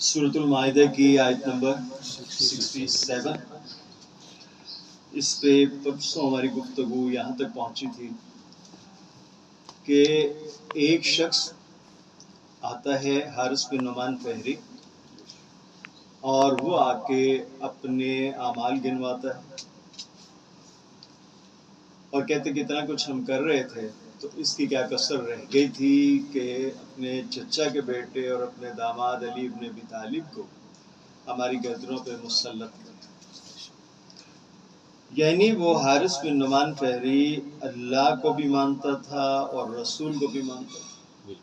سورۃ المائدہ کی آیت نمبر 67. اس پہ پرسوں ہماری گفتگو یہاں تک پہنچی تھی کہ ایک شخص آتا ہے حارث بن نعمان فہری اور وہ آ کے اپنے اعمال گنواتا ہے اور کہتے کہ اتنا کچھ ہم کر رہے تھے تو اس کی کیا کسر رہ گئی تھی کہ اپنے چچا کے بیٹے اور اپنے داماد علی ابن ابی طالب کو ہماری گردنوں پہ مسلط کر. یعنی وہ حارث بن نعمان فہری اللہ کو بھی مانتا تھا اور رسول کو بھی مانتا تھا،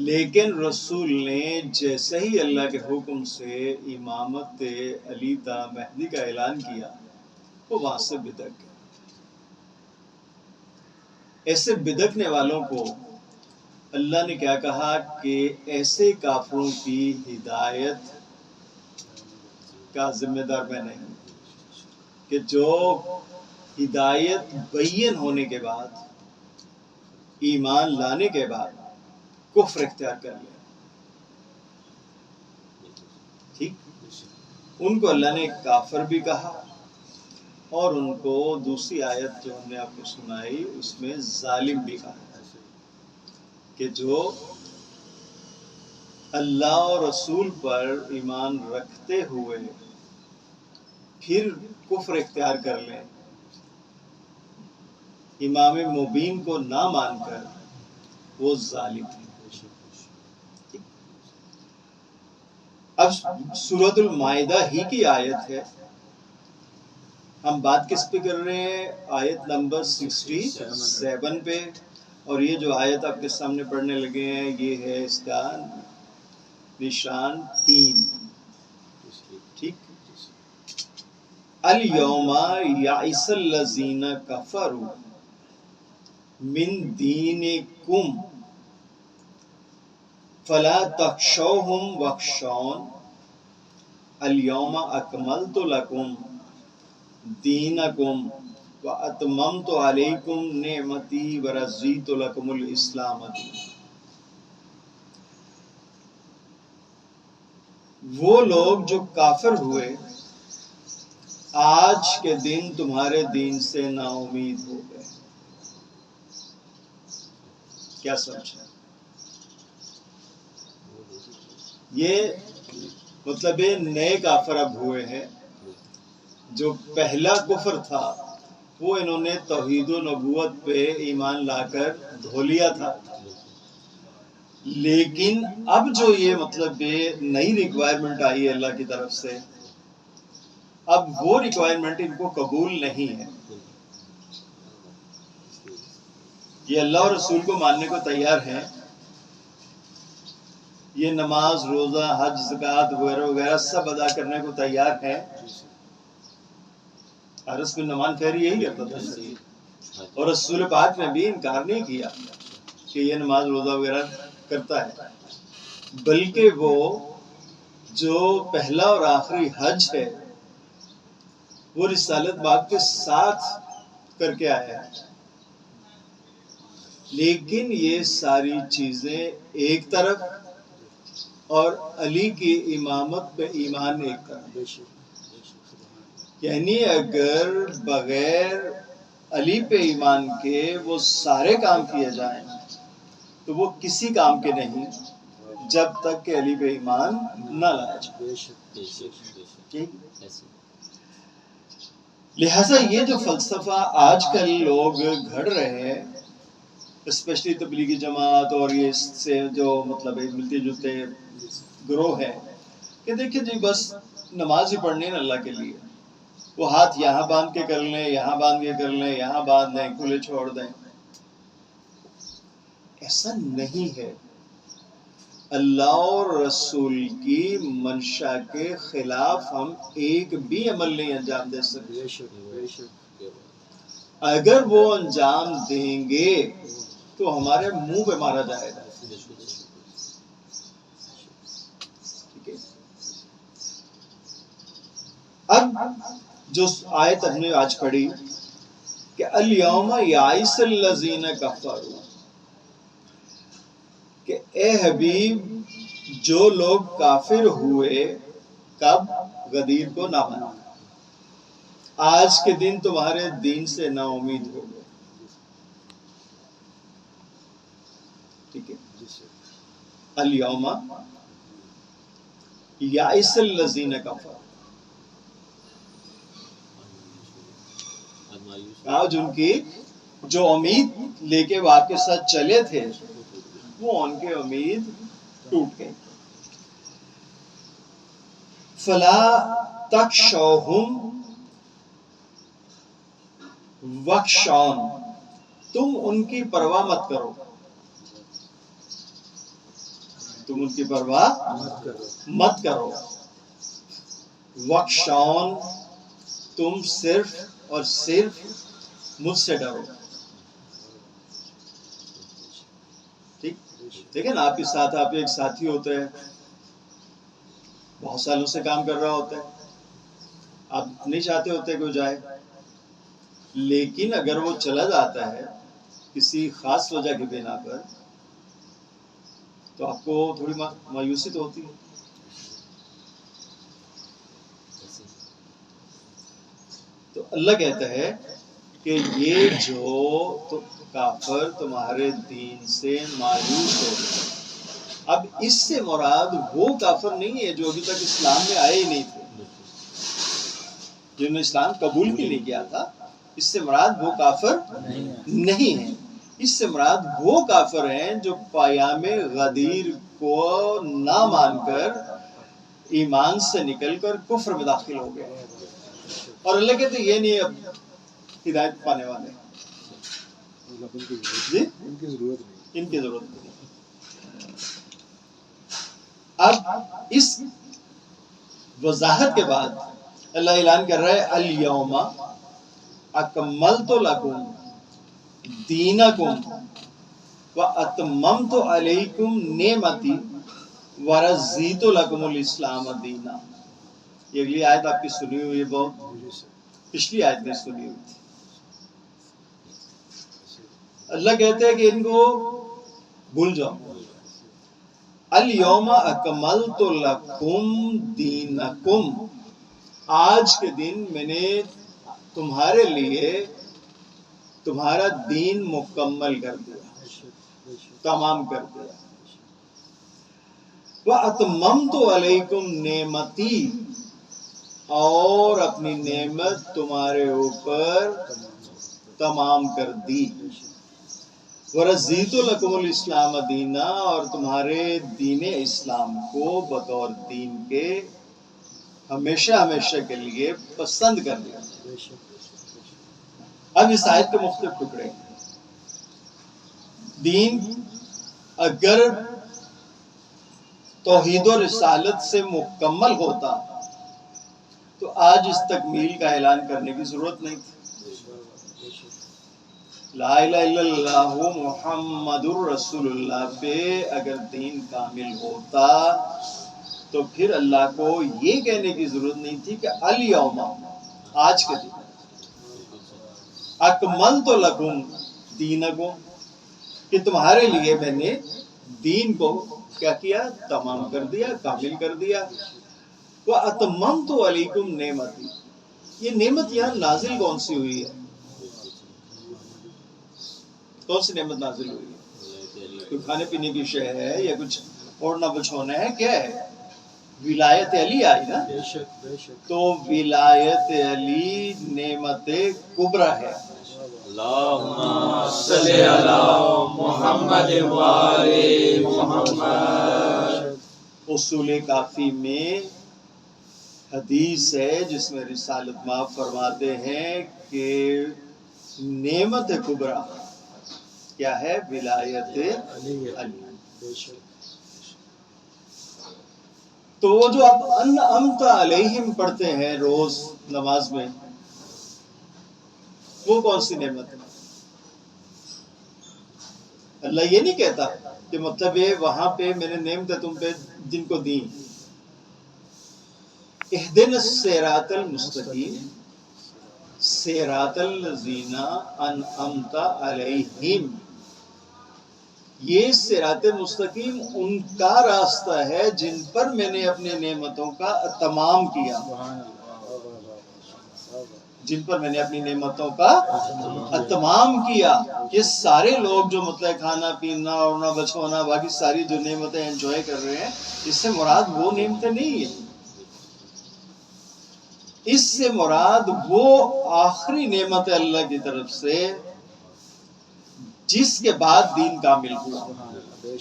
لیکن رسول نے جیسے ہی اللہ کے حکم سے امامت علی تا مہدی کا اعلان کیا وہ وہاں سے بدک گیا. ایسے بدکنے والوں کو اللہ نے کیا کہا کہ ایسے کافروں کی ہدایت کا ذمہ دار میں نہیں ہوں، کہ جو ہدایت بین ہونے کے بعد ایمان لانے کے بعد کفر اختیار کر لے. ٹھیک، ان کو اللہ نے کافر بھی کہا اور ان کو دوسری آیت جو ہم نے آپ کو سنائی اس میں ظالم بھی کہا کہ جو اللہ اور رسول پر ایمان رکھتے ہوئے پھر کفر اختیار کر لیں، امام مبین کو نہ مان کر، وہ ظالم ہے. اب سورۃ المائدہ ہی کی آیت ہے، ہم بات کس پہ کر رہے ہیں؟ آیت نمبر 67 پہ. اور یہ جو آیت آپ کے سامنے پڑھنے لگے ہیں یہ ہے اس کا نشان 3. ٹھیک، الیوم یئس الذین کفروا من دینکم فلا تخشوہم واخشون الیوم اکملت لکم دینکم واتممت علیکم نعمتی ورضیت لکم الاسلام دینا. وہ لوگ جو کافر ہوئے آج کے دن تمہارے دین سے نا امید ہو گئے. کیا سمجھا؟ یہ مطلب ہے نئے کافر اب ہوئے ہیں. جو پہلا کفر تھا وہ انہوں نے توحید و نبوت پہ ایمان لا کر دھو لیا تھا، لیکن اب جو یہ مطلب نئی ریکوائرمنٹ آئی ہے اللہ کی طرف سے، اب وہ ریکوائرمنٹ ان کو قبول نہیں ہے. یہ اللہ اور رسول کو ماننے کو تیار ہیں، یہ نماز روزہ حج زکوٰۃ وغیرہ وغیرہ سب ادا کرنے کو تیار ہیں. حارث بن نعمان فہری یہی کرتا تھا اور رسول پاک نے بھی انکار نہیں کیا کہ یہ نماز روزہ وغیرہ کرتا ہے، بلکہ وہ جو پہلا اور آخری حج ہے وہ رسالت باغ کے ساتھ کر کے آیا ہے. لیکن یہ ساری چیزیں ایک طرف اور علی کی امامت پہ ایمان ایک طرف. یعنی اگر بغیر علی پہ ایمان کے وہ سارے کام کیے جائیں تو وہ کسی کام کے نہیں جب تک کہ علی پہ ایمان نہ لایا جائے. لہٰذا یہ جو فلسفہ آج کل لوگ گھڑ رہے ہیں، اسپیشلی تبلیغی جماعت اور یہ اس سے جو مطلب ملتے جلتے گروہ ہے کہ دیکھیں جی بس نماز ہی پڑھنی ہے اللہ کے لیے، وہ ہاتھ یہاں باندھ کے کر لیں، یہاں باندھ کے کر لیں، یہاں باندھ دیں، کھلے چھوڑ دیں. ایسا نہیں ہے. اللہ اور رسول کی منشا کے خلاف ہم ایک بھی عمل نہیں انجام دے سکتے. اگر وہ انجام دیں گے تو ہمارے منہ پہ مارا جائے گا. ٹھیک ہے، اب جو آیت ہم نے آج پڑھی کہ الیوم یئس الذین کفروا، کہ اے حبیب جو لوگ کافر ہوئے کب غدیر کو نہ مانا، آج کے دن تمہارے دین سے نا امید ہو گئے. ٹھیک ہے، الیوم یائس الذین کفروا، آج ان کی جو امید لے کے وہ آپ کے ساتھ چلے تھے وہ ان کے امید ٹوٹ گئی. فلا تخشوہم واخشون، تم ان کی پرواہ مت کرو، تم ان کی پرواہ مت کرو. واخشون، تم صرف اور صرف مجھ سے ڈرو. ٹھیک، دیکھیں نا آپ کے ساتھ آپ ایک ساتھی ہوتا ہے، بہت سالوں سے کام کر رہا ہوتا ہے، آپ نہیں چاہتے ہوتے کہ وہ جائے، لیکن اگر وہ چلا جاتا ہے کسی خاص وجہ کی بنا پر تو آپ کو تھوڑی مایوسی تو ہوتی ہے. تو اللہ کہتا ہے کہ یہ جو کافر تمہارے دین سے مایوس ہو گئے، اب اس سے مراد وہ کافر نہیں ہے جو ابھی تک اسلام میں آئے ہی نہیں تھے، جنہوں نے اسلام قبول بھی نہیں کیا تھا. اس سے مراد وہ کافر نہیں ہے، اس سے مراد وہ کافر ہیں جو پیام غدیر کو نہ مان کر ایمان سے نکل کر کفر میں داخل ہو گئے. اور اللہ کہتے ہیں یہ نہیں اب ہدایت پانے والے، جی ان کی ضرورت نہیں. اب اس وضاحت کے بعد اللہ اعلان کر رہا ہے الیوم اکملت لکم دینکم واتممت علیکم نعمتی ورضیت لکم الاسلام دینا. یہ اگلی آیت آپ کی سنی ہوئی ہے، بہت پچھلی آیت میں سنی ہوئی تھی. اللہ کہتے ہیں کہ ان کو بھول جاؤ. الیوم اکملت لکم دینکم، آج کے دن میں نے تمہارے لیے تمہارا دین مکمل کر دیا، تمام کر دیا. وَأَتْمَمْتُ عَلَيْكُمْ نِعْمَتِي، اور اپنی نعمت تمہارے اوپر تمام کر دی. وَرَضِيتُ لَكُمُ الْإِسْلَامَ دِينًا، اور تمہارے دین اسلام کو بطور دین کے ہمیشہ ہمیشہ کے لیے پسند کر دیا. اب اس آیت کے مختلف ٹکڑے. دین اگر توحید و رسالت سے مکمل ہوتا تو آج اس تکمیل کا اعلان کرنے کی ضرورت نہیں تھی. لا الہ الا اللہ محمد الرسول اللہ پہ اگر دین کامل ہوتا تو پھر اللہ کو یہ کہنے کی ضرورت نہیں تھی کہ الیوم، آج کے دن، اکملت لکم دینکم، کہ تمہارے لیے میں نے دین کو کیا کیا، تمام کر دیا، کامل کر دیا. وَأَتْمَمْتُ عَلَيْكُمْ نِعْمَتِي، یہ نعمت یہاں نازل کون سی ہوئی ہے؟ کون سی نعمت نازل ہوئی ہے؟ کوئی کھانے پینے کی شے ہے یا کچھ اوڑھنا بچھونا ہے؟ کیا ہے؟ ولایت علی آئی نا، تو ولایت علی نعمت کبریٰ ہے. اللہم صلی علی محمد وآل محمد. اصول کافی میں حدیث ہے جس میں رسالت مآب فرماتے ہیں کہ نعمت کبریٰ کیا ہے؟ ولایت علی. تو وہ جو آپ انعمت علیہم پڑھتے ہیں روز نماز میں، وہ کون سی نعمت ہے؟ اللہ یہ نہیں کہتا کہ مطلب یہ وہاں پہ میں نے نعمتیں تم پہ جن کو دی، اہدنا الصراط المستقیم صراط الذین انعمت علیہم، یہ صراط مستقیم ان کا راستہ ہے جن پر میں نے اپنے نعمتوں کا تمام کیا، جن پر میں نے اپنی نعمتوں کا تمام کیا۔ یہ سارے لوگ جو مطلب کھانا پینا اڑنا بچھونا باقی ساری جو نعمتیں انجوائے کر رہے ہیں، اس سے مراد وہ نعمتیں نہیں ہیں، اس سے مراد وہ آخری نعمت ہے اللہ کی طرف سے جس کے بعد دین کامل ہوا۔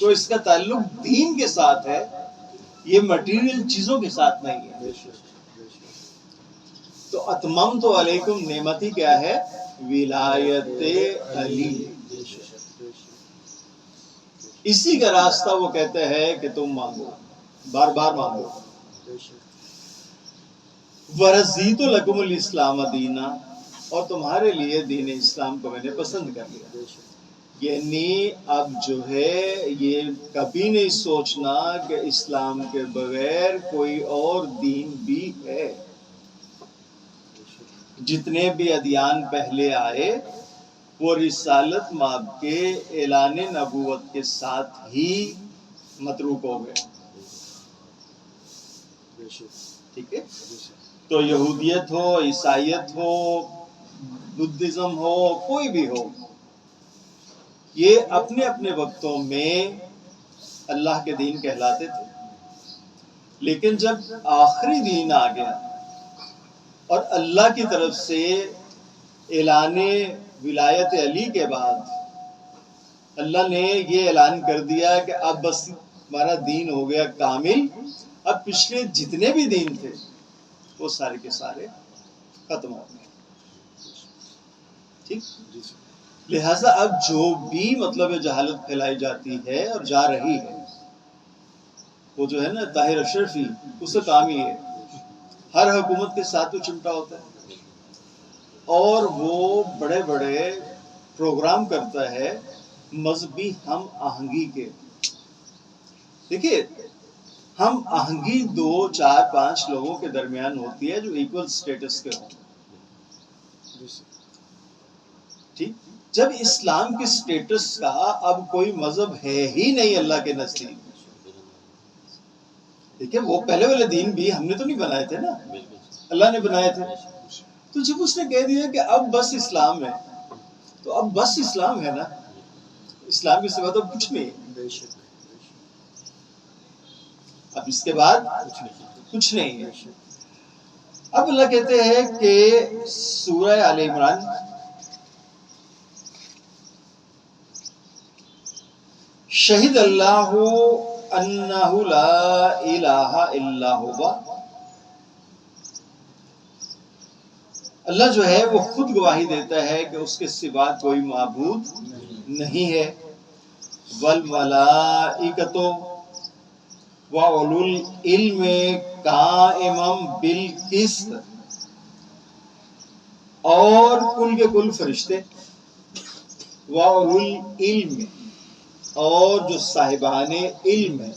تو اس کا تعلق دین کے ساتھ ہے، یہ مٹیریل چیزوں کے ساتھ نہیں ہے۔ تو اتممت علیکم نعمتی کیا ہے؟ ولایت علی۔ اسی کا راستہ وہ کہتے ہیں کہ تم مانگو، بار بار مانگو۔ ورضیت لکم الاسلام دینا، اور تمہارے لیے دین اسلام کو میں نے پسند کر لیا۔ یعنی اب جو ہے یہ کبھی نہیں سوچنا کہ اسلام کے بغیر کوئی اور دین بھی ہے۔ جتنے بھی ادیان پہلے آئے وہ رسالت مآب کے اعلان نبوت کے ساتھ ہی متروک ہو گئے، ٹھیک ہے؟ تو یہودیت ہو، عیسائیت ہو، بدھزم ہو، کوئی بھی ہو، یہ اپنے اپنے وقتوں میں اللہ کے دین کہلاتے تھے، لیکن جب آخری دین آ گیا اور اللہ کی طرف سے اعلان ولایت علی کے بعد اللہ نے یہ اعلان کر دیا کہ اب بس ہمارا دین ہو گیا کامل، اب پچھلے جتنے بھی دین تھے وہ سارے کے سارے ختم ہو گئے، ٹھیک؟ لہٰذا اب جو بھی مطلب جہالت پھیلائی جاتی ہے اور جا رہی ہے، وہ جو ہے نا طاہر اشرفی، اس کا کام ہی ہے، ہر حکومت کے ساتھ وہ چمٹا ہوتا ہے اور وہ بڑے بڑے پروگرام کرتا ہے مذہبی ہم آہنگی کے۔ دیکھیے، ہم آہنگی 2 4 5 لوگوں کے درمیان ہوتی ہے جو ایکول سٹیٹس کے ہوں، ٹھیک؟ جب اسلام کی سٹیٹس کا اب کوئی مذہب ہے ہی نہیں اللہ کے نزدیک، دیکھیں وہ پہلے والے دین بھی ہم نے تو نہیں بنائے تھے نا، اللہ نے بنائے تھے۔ تو جب اس نے کہہ دیا کہ اب بس اسلام ہے، تو اب بس اسلام ہے نا، اسلام کے سوا تو کچھ نہیں ہے، اب اس کے بعد کچھ نہیں ہے۔ اب اللہ کہتے ہیں کہ سورہ آل عمران شہد اللہ انہ لا الہ الا ہوا، اللہ جو ہے وہ خود گواہی دیتا ہے کہ اس کے سوا کوئی معبود نہیں ہے، والملائکۃ وَأُولُو الْعِلْمِ قَائِمًا بِالْقِسْطِ، اور کل کے کل فرشتے، وَأُولُو الْعِلْمِ، اور جو صاحبان علم ہیں۔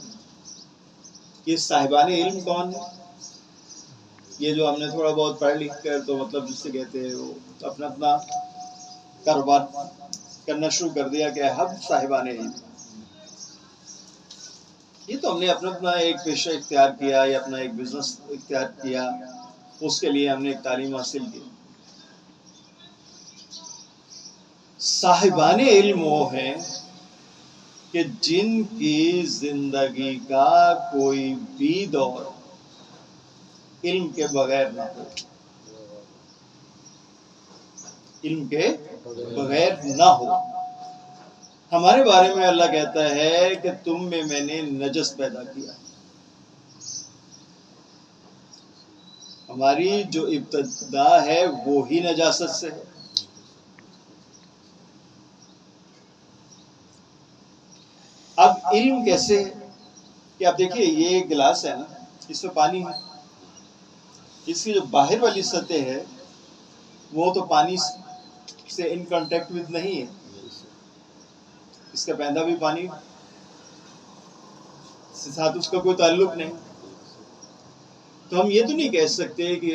یہ صاحبان علم کون ہے؟ یہ جو ہم نے تھوڑا بہت پڑھ لکھ کر تو مطلب جس سے کہتے ہیں وہ اپنا اپنا کاروبار کرنا شروع کر دیا کہ ہم صاحبان علم، یہ تو ہم نے اپنا اپنا ایک پیشہ اختیار کیا یا اپنا ایک بزنس اختیار کیا، اس کے لیے ہم نے ایک تعلیم حاصل کی۔ صاحبان علم وہ ہیں کہ جن کی زندگی کا کوئی بھی دور علم کے بغیر نہ ہو، علم کے بغیر نہ ہو۔ ہمارے بارے میں اللہ کہتا ہے کہ تم میں نے نجس پیدا کیا، ہماری جو ابتدا ہے وہی نجاست سے ہے۔ اب علم کیسے ہے کہ اب دیکھیے یہ گلاس ہے نا، اس میں پانی ہے، اس کی جو باہر والی سطح ہے وہ تو پانی سے ان کانٹیکٹ ود نہیں ہے، اس کا پیندہ بھی پانی سے ساتھ اس کا کوئی تعلق نہیں، تو ہم یہ تو نہیں کہہ سکتے کہ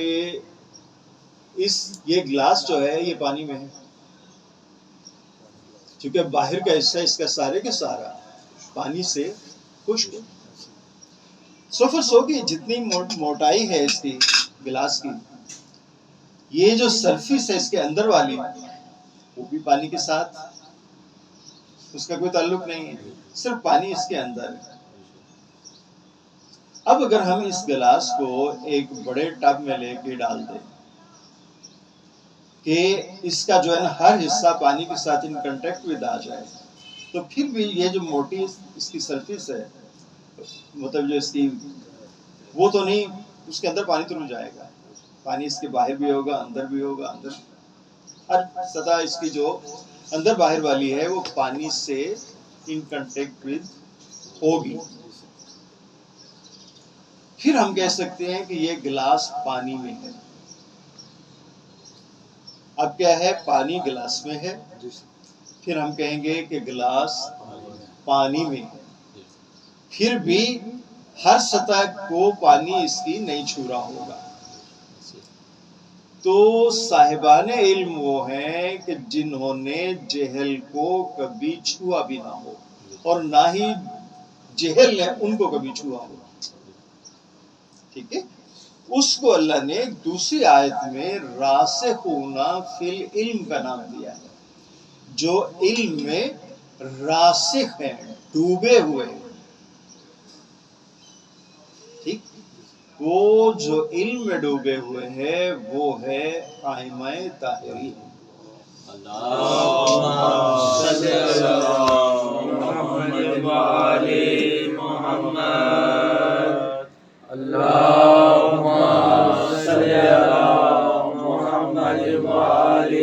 یہ گلاس جو ہے یہ پانی میں ہے، چونکہ باہر کا حصہ اس کا سارے کے سارا پانی سے خشک ہے. سفر سو کی جتنی موٹائی ہے اس کی گلاس کی، یہ جو سرفیس ہے اس کے اندر والی وہ بھی پانی کے ساتھ اس کا کوئی تعلق نہیں ہے، صرف پانی اس کے اندر ہے. اب اگر ہم اس گلاس کو ایک بڑے ٹب میں لے کے ڈال دیں کہ اس کا جو ہے نا ہر حصہ پانی کے ساتھ ان کنٹیکٹ میں آ جائے، تو پھر بھی یہ جو موٹی اس کی سرفیس ہے، مطلب جو اس کی وہ تو نہیں، اس کے اندر پانی تو نہیں جائے گا. پانی اس کے باہر بھی ہوگا، اندر بھی ہوگا، اندر ہر سطح اس کی جو اندر باہر والی ہے وہ پانی سے ان کنٹیکٹ ود ہوگی. پھر ہم کہہ سکتے ہیں کہ یہ گلاس پانی میں ہے. اب کیا ہے؟ پانی گلاس میں ہے، پھر ہم کہیں گے کہ گلاس پانی میں ہے. پھر بھی ہر سطح کو پانی اس کی نہیں چھو رہا ہوگا. تو صاحبان علم وہ ہیں کہ جنہوں نے جہل کو کبھی چھوا بھی نہ ہو اور نہ ہی جہل نے ان کو کبھی چھوا ہو. ٹھیک ہے، اس کو اللہ نے دوسری آیت میں راسخون فی العلم کا نام دیا ہے، جو علم میں راسخ ہیں، ڈوبے ہوئے ہیں. ٹھیک، وہ جو علم میں ڈوبے ہوئے ہیں وہ ہے ائمہ طاہرین. اللہم صلی علی محمد وآل محمد. اللہم صلی علی محمد وآل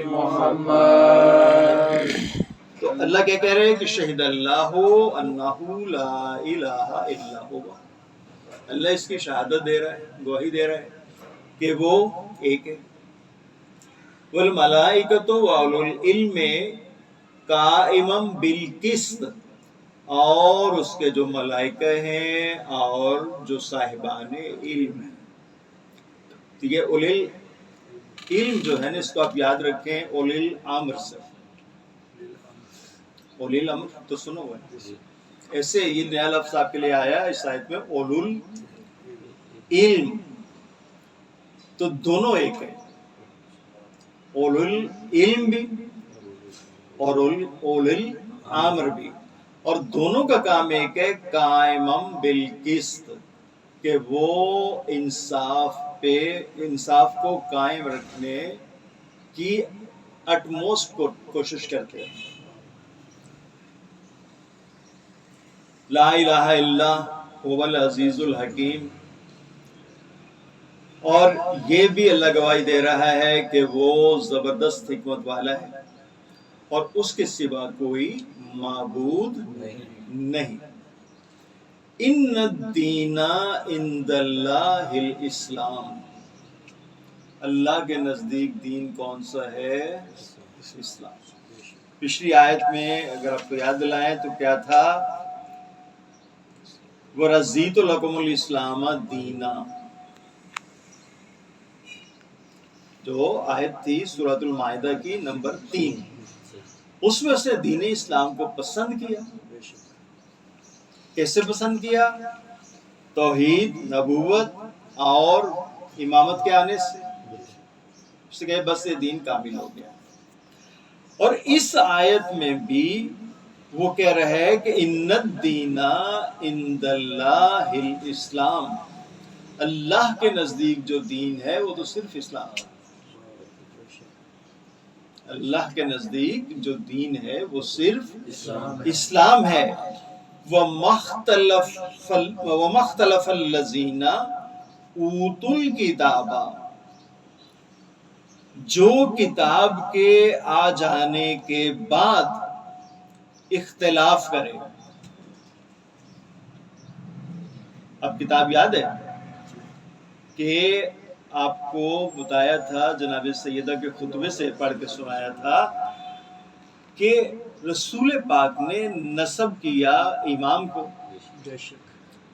محمد. تو اللہ کیا کہہ رہے ہیں کہ شہد اللہ انہ لا الہ الا ہوا. اللہ اس کی شہادت دے رہا ہے، گواہی دے رہا ہے کہ وہ ایک ہے. والملائکۃ واولو العلم قائما بالقسط، اور اس کے جو ملائکہ ہیں اور جو صاحبان علم ہیں. تو یہ اولی علم جو ہے نا اس کو آپ یاد رکھیں اولی الامر سے. اولی الامر تو سنو ہے، ایسے یہ نیا لفظ آپ کے لیے آیا اس آیت میں اولو العلم. تو دونوں ایک ہے، اولو العلم بھی اور اولو الامر بھی، اور دونوں کا کام ایک ہے، قائمم بالقسط، کہ وہ انصاف کو قائم رکھنے کی اٹموسٹ کوشش کرتے ہیں. لا الہ الا هو العزیز الحکیم. اور یہ بھی اللہ گواہی دے رہا ہے کہ وہ زبردست حکمت والا ہے اور اس کے سوا کوئی معبود نہیں. ان الدین عند اللہ الاسلام. اللہ کے نزدیک دین کون سا ہے؟ اسلام. پچھلی آیت میں اگر آپ کو یاد دلائیں تو کیا تھا؟ وَرَضِيتُ لَكُمُ الْإِسْلَامَ دِينًا، جو آیت تھی سورۃ المائدہ کی نمبر 3. اس میں اس نے دین اسلام کو پسند کیا. کیسے پسند کیا؟ توحید، نبوت اور امامت کے آنے سے. اس سے کہے بس یہ دین کامل ہو گیا. اور اس آیت میں بھی وہ کہہ رہے ہیں کہ ان الدین عند اللہ الاسلام. اللہ کے نزدیک جو دین ہے وہ تو صرف اسلام ہے. اللہ کے نزدیک جو دین ہے وہ صرف اسلام ہے. وَمَا اخْتَلَفَ الَّذِينَ أُوتُوا الْكِتَابَ، جو کتاب کے آ جانے کے بعد اختلاف کرے. اب کتاب یاد ہے کہ آپ کو بتایا تھا، جناب سیدہ کے خطبے سے پڑھ کے سنایا تھا کہ رسول پاک نے نسب کیا امام کو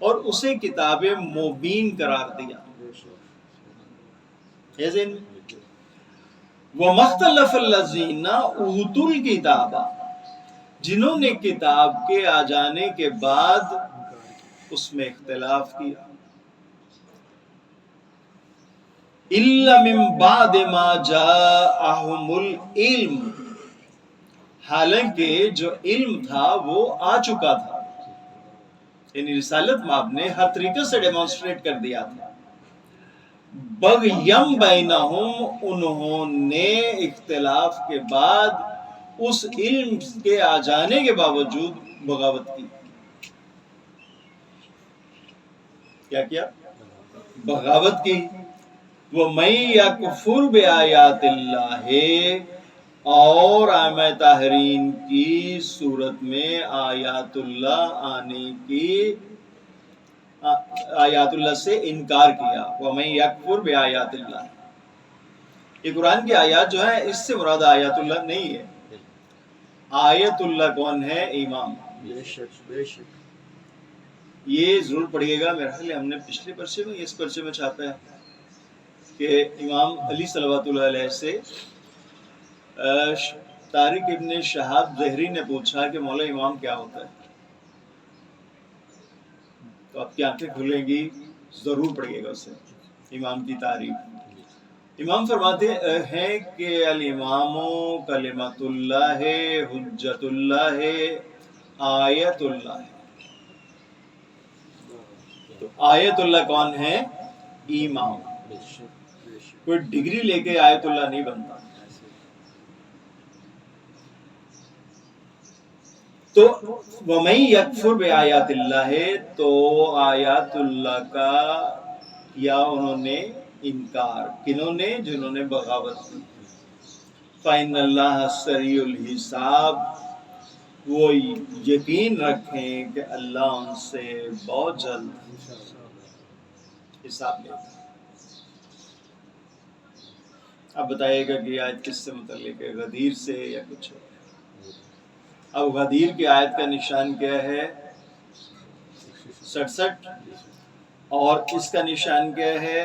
اور اسے کتاب مبین قرار دیا. وَمَا اخْتَلَفَ الَّذِينَ أُوتُوا الْكِتَابَ، جنہوں نے کتاب کے آ جانے کے بعد اس میں اختلاف کیا. اِلَّا مِن بَعْدِ مَا جَاءَهُمُ الْعِلْمُ، حالانکہ جو علم تھا وہ آ چکا تھا، یعنی رسالت مآب نے ہر طریقے سے ڈیمانسٹریٹ کر دیا تھا. بغیم بینہم، انہوں نے اختلاف کے بعد اس علم کے آ جانے کے باوجود بغاوت کی. کیا کیا؟ بغاوت کی. وَمَن یَکْفُرْ بِآیاتِ اللہ، اور آیمہ طاہرین کی صورت میں آیات اللہ آنے کی، آیات اللہ سے انکار کیا. وَمَن یَکْفُرْ بِآیاتِ اللہ، یہ قرآن کی آیات جو ہیں اس سے مراد آیات اللہ نہیں ہے. آیت اللہ کون ہے؟ امام. بے شک بے شک. یہ ضرور پڑھیے گا، میرا خیال ہے ہم نے پچھلے پرچے میں اس پرچے میں چھاپا ہے کہ امام علی صلوات اللہ علیہ سے طارق ابن شہاب زہری نے پوچھا کہ مولا امام کیا ہوتا ہے؟ تو آپ کی آنکھیں کھلیں گی، ضرور پڑھیے گا اسے، امام کی تعریف. امام فرماتے ہیں کہ الامام کلمۃ اللہ ہے، حجت اللہ ہے، آیت اللہ ہے. تو آیت اللہ کون ہے؟ امام. کوئی ڈگری لے کے آیت اللہ نہیں بنتا. تو وَمَن یکفر بآیات اللہ ہے، تو آیات اللہ کا یا انہوں نے انکار، کنہوں نے؟ جنہوں نے بغاوت کی. فَإِنَّ اللَّهَ سَرِيعُ الْحِسَابِ، وہ یقین رکھیں کہ اللہ ان سے بہت جلد حساب لے گا. اب بتائیے گا کہ یہ آیت کس سے متعلق ہے، غدیر سے یا کچھ ہے؟ اب غدیر کی آیت کا نشان کیا ہے؟ 67. اور اس کا نشان کیا ہے؟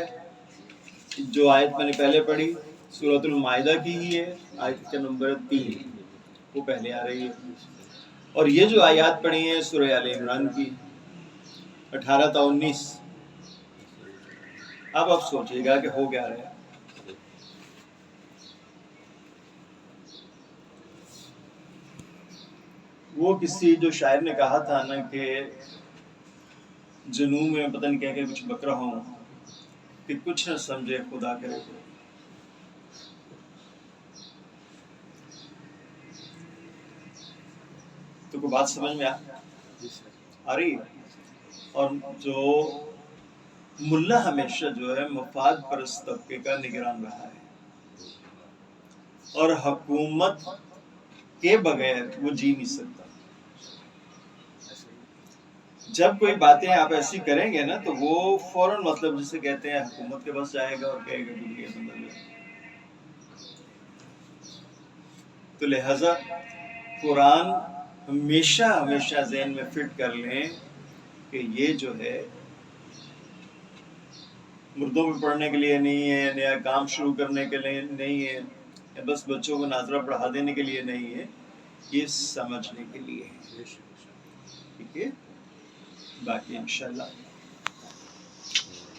جو آیت میں نے پہلے پڑھی سورۃ المائدہ کی ہی ہے، آیت کا نمبر 3، وہ پہلے آ رہی ہے. اور یہ جو آیات پڑھی ہیں سورہ آل عمران کی 18 تا 19. اب آپ سوچئے گا کہ ہو کیا رہا ہے. وہ کسی جو شاعر نے کہا تھا نا کہ جنوں میں پتہ نہیں کہہ کے کچھ بک رہا ہوں کہ کچھ نہ سمجھے خدا کرے. تو کوئی بات سمجھ میں آ رہی ہے؟ اور جو ملا ہمیشہ جو ہے مفاد پرست طبقے کا نگران رہا ہے، اور حکومت کے بغیر وہ جی نہیں سکتا. جب کوئی باتیں آپ ایسی کریں گے نا تو وہ فوراً مطلب جسے کہتے ہیں حکومت کے پاس جائے گا اور کہے گا کہ یہ بدل جائے. تو لہذا قرآن ہمیشہ ذہن میں فٹ کر لیں کہ یہ جو ہے مردوں میں پڑھنے کے لیے نہیں ہے، نیا کام شروع کرنے کے لیے نہیں ہے، یا بس بچوں کو ناظرہ پڑھا دینے کے لیے نہیں ہے، یہ سمجھنے کے لیے ہے. ٹھیک ہے، باقی انشاءاللہ